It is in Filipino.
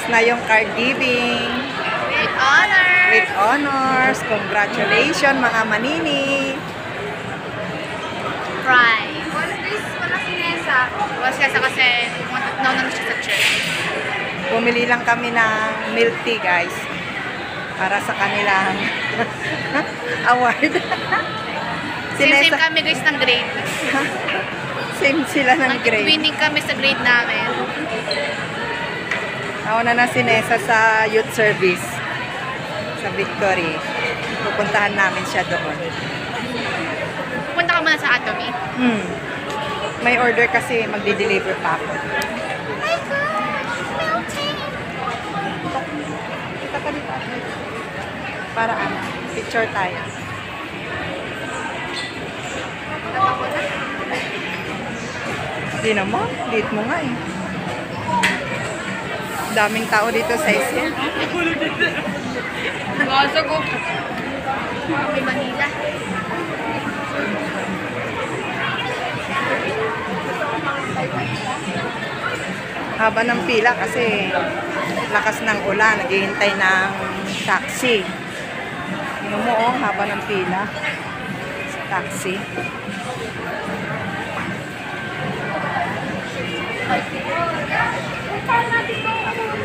Tapos na yung card giving. With honors. With honors. Congratulations mga manini. Prize. Wala si Nessa. Wala si Nessa kasi nauna na siya sa church. Bumili lang kami ng milk tea, guys. Para sa kanilang award. Same kami guys ng grade. Same sila ng grade. Winning kami sa grade namin. Nauna na si Nessa sa youth service. Sa Victory. Pupuntahan namin siya doon. Pupunta ka muna sa Atomy. May order kasi magdi-deliver pa ako. My God! Melting! Kita pa dito. Para ano, picture tayo. Hindi naman, date mo nga eh. Daming tao dito sa SM. Gaso ko. May Manila. Haba ng pila kasi lakas ng ulan, naghihintay ng taxi. Tingnan mo oh, haba ng pila sa taxi.